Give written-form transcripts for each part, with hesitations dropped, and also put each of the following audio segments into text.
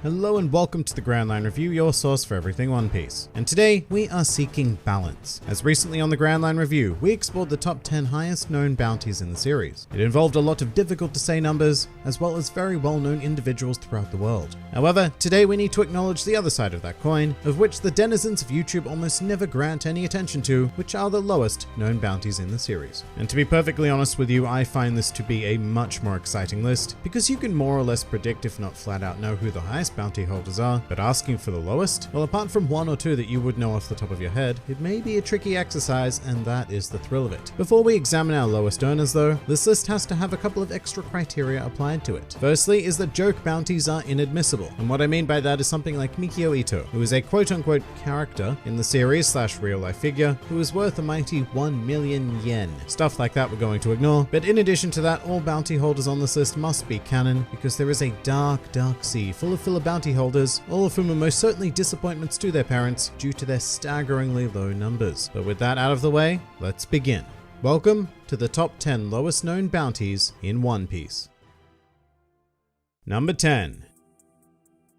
Hello and welcome to the Grand Line Review, your source for everything One Piece. And today, we are seeking balance. As recently on the Grand Line Review, we explored the top 10 highest known bounties in the series. It involved a lot of difficult to say numbers, as well as very well known individuals throughout the world. However, today we need to acknowledge the other side of that coin, of which the denizens of YouTube almost never grant any attention to, which are the lowest known bounties in the series. And to be perfectly honest with you, I find this to be a much more exciting list, because you can more or less predict, if not flat out know, who the highest bounty holders are, but asking for the lowest? Well, apart from one or two that you would know off the top of your head, it may be a tricky exercise, and that is the thrill of it. Before we examine our lowest earners though, this list has to have a couple of extra criteria applied to it. Firstly is that joke bounties are inadmissible, and what I mean by that is something like Mikio Ito, who is a quote-unquote character in the series / real-life figure, who is worth a mighty 1 million yen. Stuff like that we're going to ignore, but in addition to that, all bounty holders on this list must be canon, because there is a dark sea full of filler bounty holders, all of whom are most certainly disappointments to their parents due to their staggeringly low numbers. But with that out of the way, let's begin. Welcome to the top 10 lowest known bounties in One Piece. Number 10.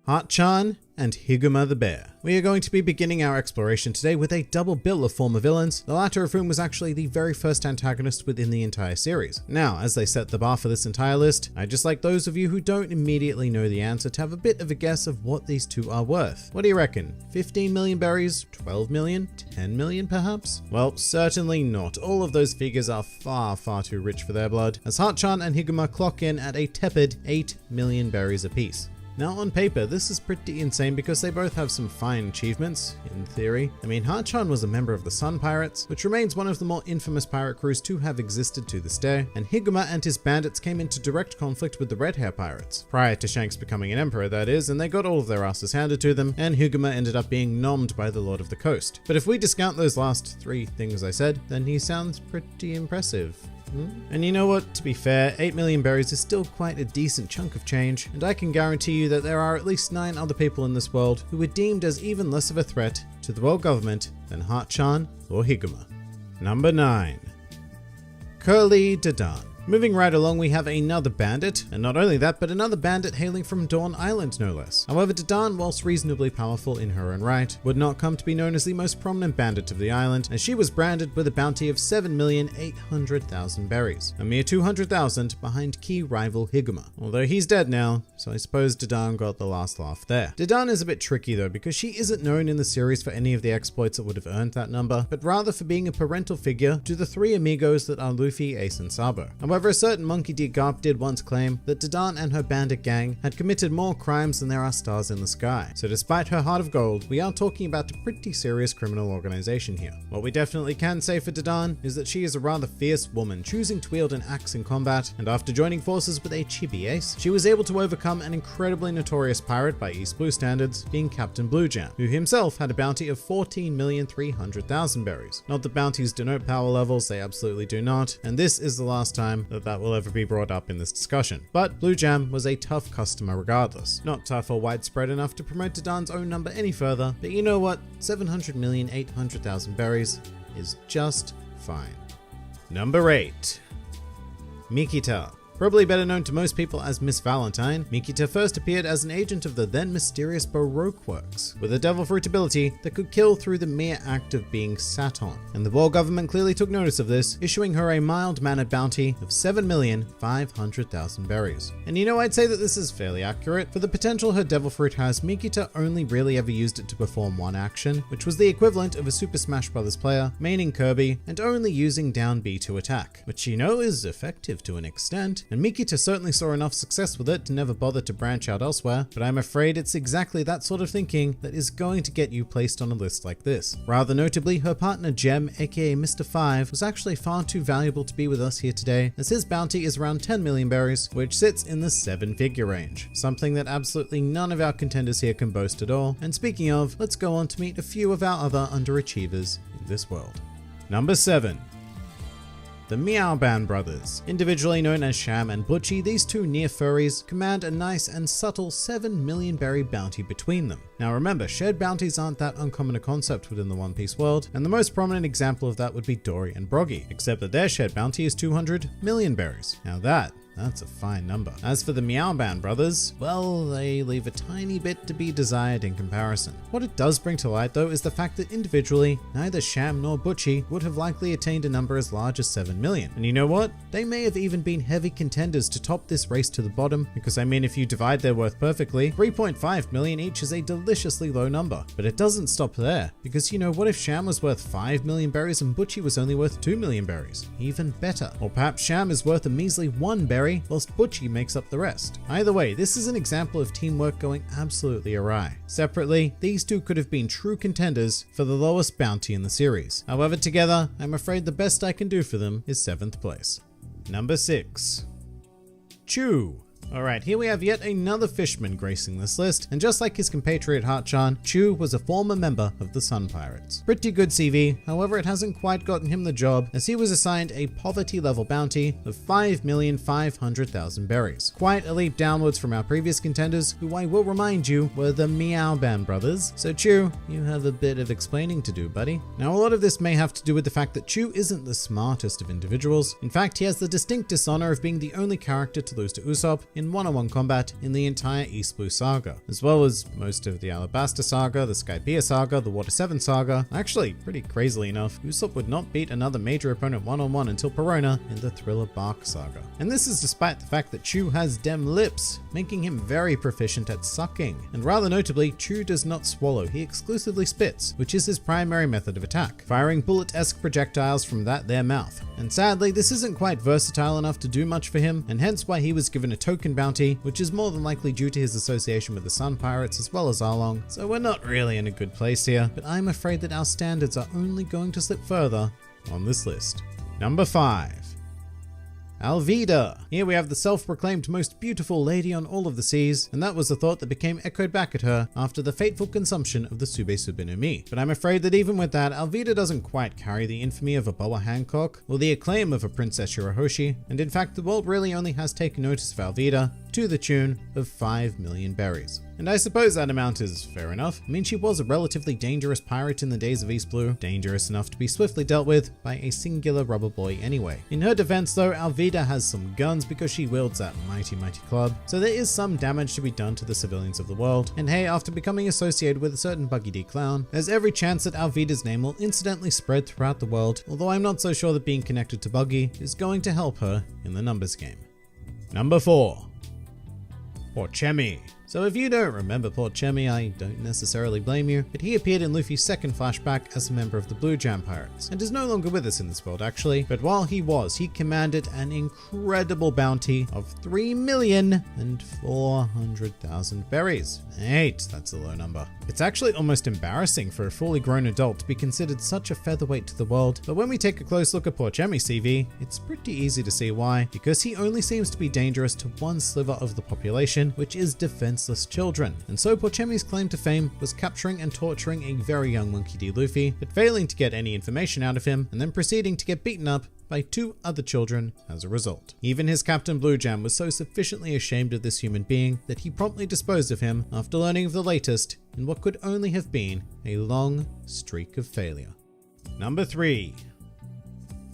Hart-chan and Higuma the Bear. We are going to be beginning our exploration today with a double bill of former villains, the latter of whom was actually the very first antagonist within the entire series. Now, as they set the bar for this entire list, I'd just like those of you who don't immediately know the answer to have a bit of a guess of what these two are worth. What do you reckon? 15 million berries? 12 million? 10 million perhaps? Well, certainly not. All of those figures are far too rich for their blood, as Hart-chan and Higuma clock in at a tepid 8 million berries apiece. Now on paper, this is pretty insane because they both have some fine achievements, in theory. I mean, Hart-chan was a member of the Sun Pirates, which remains one of the more infamous pirate crews to have existed to this day, and Higuma and his bandits came into direct conflict with the Red Hair Pirates, prior to Shanks becoming an emperor that is, and they got all of their asses handed to them, and Higuma ended up being nommed by the Lord of the Coast. But if we discount those last three things I said, then he sounds pretty impressive. And you know what, to be fair, 8 million berries is still quite a decent chunk of change, and I can guarantee you that there are at least 9 other people in this world who were deemed as even less of a threat to the world government than Hart-chan or Higuma. Number 9. Curly Dadan. Moving right along, we have another bandit, and not only that, but another bandit hailing from Dawn Island no less. However, Dadan, whilst reasonably powerful in her own right, would not come to be known as the most prominent bandit of the island, as she was branded with a bounty of 7,800,000 berries, a mere 200,000 behind key rival Higuma. Although he's dead now, so I suppose Dadan got the last laugh there. Dadan is a bit tricky though, because she isn't known in the series for any of the exploits that would have earned that number, but rather for being a parental figure to the 3 amigos that are Luffy, Ace, and Sabo. However, a certain Monkey D. Garp did once claim that Dadan and her bandit gang had committed more crimes than there are stars in the sky. So despite her heart of gold, we are talking about a pretty serious criminal organization here. What we definitely can say for Dadan is that she is a rather fierce woman, choosing to wield an axe in combat, and after joining forces with a chibi ace, she was able to overcome an incredibly notorious pirate by East Blue standards, being Captain Blue Jam, who himself had a bounty of 14,300,000 berries. Not that bounties denote power levels, they absolutely do not, and this is the last time that will ever be brought up in this discussion. But Blue Jam was a tough customer regardless. Not tough or widespread enough to promote Dadan's own number any further, but you know what? 700,800,000 berries is just fine. Number 8. Mikita. Probably better known to most people as Miss Valentine, Mikita first appeared as an agent of the then mysterious Baroque Works, with a devil fruit ability that could kill through the mere act of being sat on. And the world government clearly took notice of this, issuing her a mild-mannered bounty of 7,500,000 berries. And you know, I'd say that this is fairly accurate. For the potential her devil fruit has, Mikita only really ever used it to perform one action, which was the equivalent of a Super Smash Bros. Player maining Kirby and only using down B to attack, which you know is effective to an extent. And Mikita certainly saw enough success with it to never bother to branch out elsewhere, but I'm afraid it's exactly that sort of thinking that is going to get you placed on a list like this. Rather notably, her partner Gem, aka Mr. 5, was actually far too valuable to be with us here today, as his bounty is around 10 million berries, which sits in the 7-figure range, something that absolutely none of our contenders here can boast at all. And speaking of, let's go on to meet a few of our other underachievers in this world. Number 7. The Meow Band brothers. Individually known as Sham and Butchie, these two near furries command a nice and subtle 7 million berry bounty between them. Now remember, shared bounties aren't that uncommon a concept within the One Piece world, and the most prominent example of that would be Dory and Broggy, except that their shared bounty is 200 million berries. Now that That's a fine number. As for the Meow Band brothers, well, they leave a tiny bit to be desired in comparison. What it does bring to light though is the fact that individually, neither Sham nor Butchie would have likely attained a number as large as 7 million. And you know what? They may have even been heavy contenders to top this race to the bottom, because I mean, if you divide their worth perfectly, 3.5 million each is a deliciously low number. But it doesn't stop there, because you know, what if Sham was worth 5 million berries and Butchie was only worth 2 million berries? Even better. Or perhaps Sham is worth a measly 1 berry, whilst Butchie makes up the rest. Either way, this is an example of teamwork going absolutely awry. Separately, these two could have been true contenders for the lowest bounty in the series. However, together, I'm afraid the best I can do for them is 7th place. Number 6. Chew. Alright, here we have yet another fishman gracing this list, and just like his compatriot Hart-chan, Chew was a former member of the Sun Pirates. Pretty good CV, however it hasn't quite gotten him the job, as he was assigned a poverty-level bounty of 5,500,000 berries. Quite a leap downwards from our previous contenders, who I will remind you were the Meow Band brothers. So Chew, you have a bit of explaining to do, buddy. Now a lot of this may have to do with the fact that Chew isn't the smartest of individuals. In fact, he has the distinct dishonor of being the only character to lose to Usopp in one-on-one combat in the entire East Blue saga, as well as most of the Alabasta saga, the Skypiea saga, the Water 7 saga. Actually, pretty crazily enough, Usopp would not beat another major opponent one-on-one until Perona in the Thriller Bark saga. And this is despite the fact that Chew has dem lips, making him very proficient at sucking. And rather notably, Chew does not swallow, he exclusively spits, which is his primary method of attack, firing bullet-esque projectiles from that there mouth. And sadly, this isn't quite versatile enough to do much for him, and hence why he was given a token bounty, which is more than likely due to his association with the Sun Pirates as well as Arlong. So we're not really in a good place here, but I'm afraid that our standards are only going to slip further on this list. Number 5. Alvida. Here we have the self-proclaimed most beautiful lady on all of the seas, and that was a thought that became echoed back at her after the fateful consumption of the Sube Sube no Mi. But I'm afraid that even with that, Alvida doesn't quite carry the infamy of a Boa Hancock, or the acclaim of a Princess Shirahoshi, and in fact the world really only has taken notice of Alvida to the tune of 5 million berries. And I suppose that amount is fair enough. I mean, she was a relatively dangerous pirate in the days of East Blue, dangerous enough to be swiftly dealt with by a singular rubber boy anyway. In her defense though, Alvida has some guns because she wields that mighty club, so there is some damage to be done to the civilians of the world. And hey, after becoming associated with a certain Buggy D clown, there's every chance that Alvida's name will incidentally spread throughout the world, although I'm not so sure that being connected to Buggy is going to help her in the numbers game. Number 4. Porchemi. So if you don't remember Porchemi, I don't necessarily blame you, but he appeared in Luffy's second flashback as a member of the Blue Jam Pirates, and is no longer with us in this world actually, but while he was, he commanded an incredible bounty of 3,400,000 berries. 8, that's a low number. It's actually almost embarrassing for a fully grown adult to be considered such a featherweight to the world, but when we take a close look at Porchemi's CV, it's pretty easy to see why, because he only seems to be dangerous to one sliver of the population, which is defenseless children. And so Porchemi's claim to fame was capturing and torturing a very young Monkey D. Luffy, but failing to get any information out of him, and then proceeding to get beaten up by 2 other children as a result. Even his Captain Blue Jam was so sufficiently ashamed of this human being that he promptly disposed of him after learning of the latest in what could only have been a long streak of failure. Number 3.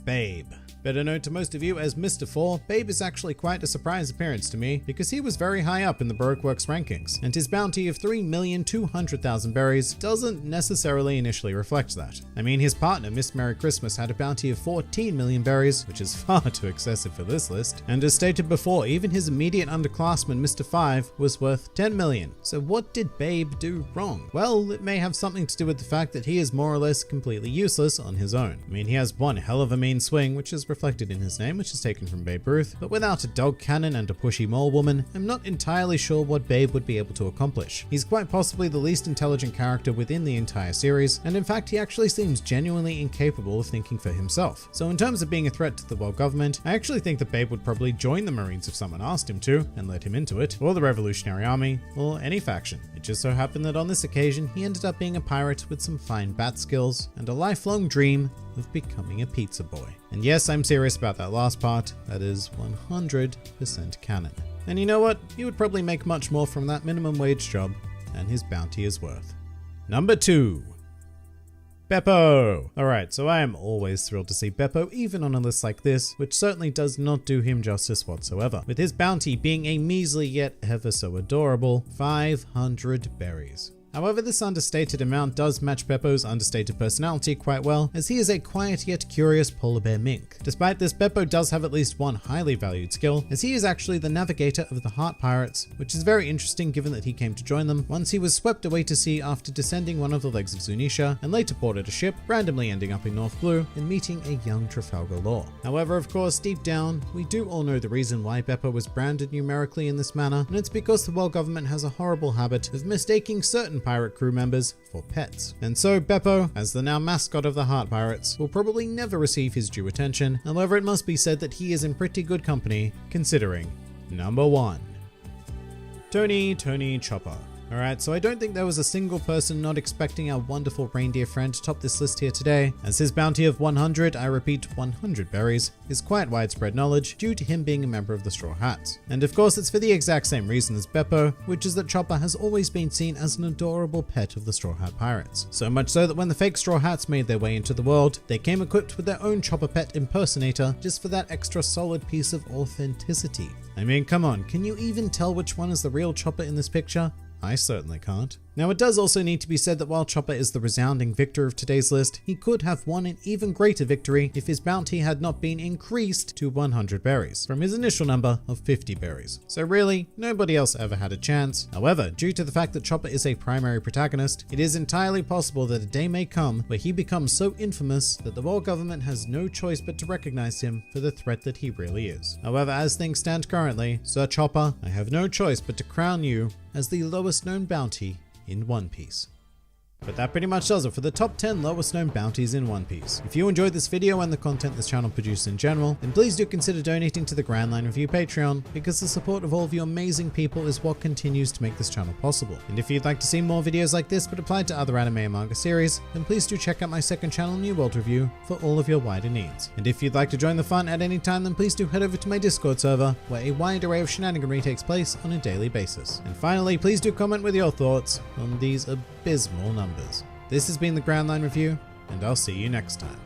Babe. Better known to most of you as Mr. 4, Babe is actually quite a surprise appearance to me because he was very high up in the Baroque Works rankings, and his bounty of 3,200,000 berries doesn't necessarily initially reflect that. I mean, his partner Miss Merry Christmas had a bounty of 14 million berries, which is far too excessive for this list, and as stated before, even his immediate underclassman Mr. 5 was worth 10 million. So what did Babe do wrong? Well, it may have something to do with the fact that he is more or less completely useless on his own. I mean, he has one hell of a mean swing, which is reflected in his name, which is taken from Babe Ruth, but without a dog cannon and a pushy mole woman, I'm not entirely sure what Babe would be able to accomplish. He's quite possibly the least intelligent character within the entire series, and in fact he actually seems genuinely incapable of thinking for himself. So in terms of being a threat to the world government, I actually think that Babe would probably join the Marines if someone asked him to, and let him into it, or the Revolutionary Army, or any faction. It just so happened that on this occasion he ended up being a pirate with some fine bat skills, and a lifelong dream of becoming a pizza boy. And yes, I'm serious about that last part, that is 100% canon. And you know what? He would probably make much more from that minimum wage job than his bounty is worth. Number 2. Beppo! Alright, so I am always thrilled to see Beppo even on a list like this, which certainly does not do him justice whatsoever, with his bounty being a measly yet ever so adorable 500 berries. However, this understated amount does match Beppo's understated personality quite well, as he is a quiet yet curious polar bear mink. Despite this, Beppo does have at least one highly valued skill, as he is actually the navigator of the Heart Pirates, which is very interesting given that he came to join them once he was swept away to sea after descending one of the legs of Zunisha, and later boarded a ship, randomly ending up in North Blue and meeting a young Trafalgar Law. However, of course, deep down, we do all know the reason why Beppo was branded numerically in this manner, and it's because the world government has a horrible habit of mistaking certain pirate crew members for pets. And so Beppo, as the now mascot of the Heart Pirates, will probably never receive his due attention. However, it must be said that he is in pretty good company, considering number 1. Tony Chopper. Alright, so I don't think there was a single person not expecting our wonderful reindeer friend to top this list here today, as his bounty of 100, I repeat 100 berries, is quite widespread knowledge due to him being a member of the Straw Hats. And of course it's for the exact same reason as Beppo, which is that Chopper has always been seen as an adorable pet of the Straw Hat Pirates. So much so that when the fake Straw Hats made their way into the world, they came equipped with their own Chopper pet impersonator just for that extra solid piece of authenticity. I mean, come on, can you even tell which one is the real Chopper in this picture? I certainly can't. Now, it does also need to be said that while Chopper is the resounding victor of today's list, he could have won an even greater victory if his bounty had not been increased to 100 berries from his initial number of 50 berries. So really, nobody else ever had a chance. However, due to the fact that Chopper is a primary protagonist, it is entirely possible that a day may come where he becomes so infamous that the world government has no choice but to recognize him for the threat that he really is. However, as things stand currently, Sir Chopper, I have no choice but to crown you as the lowest known bounty in One Piece. But that pretty much does it for the top 10 lowest known bounties in One Piece. If you enjoyed this video and the content this channel produces in general, then please do consider donating to the Grand Line Review Patreon, because the support of all of you amazing people is what continues to make this channel possible. And if you'd like to see more videos like this but applied to other anime and manga series, then please do check out my second channel, New World Review, for all of your wider needs. And if you'd like to join the fun at any time, then please do head over to my Discord server, where a wide array of shenaniganry takes place on a daily basis. And finally, please do comment with your thoughts on these abysmal numbers. This has been the Grand Line Review, and I'll see you next time.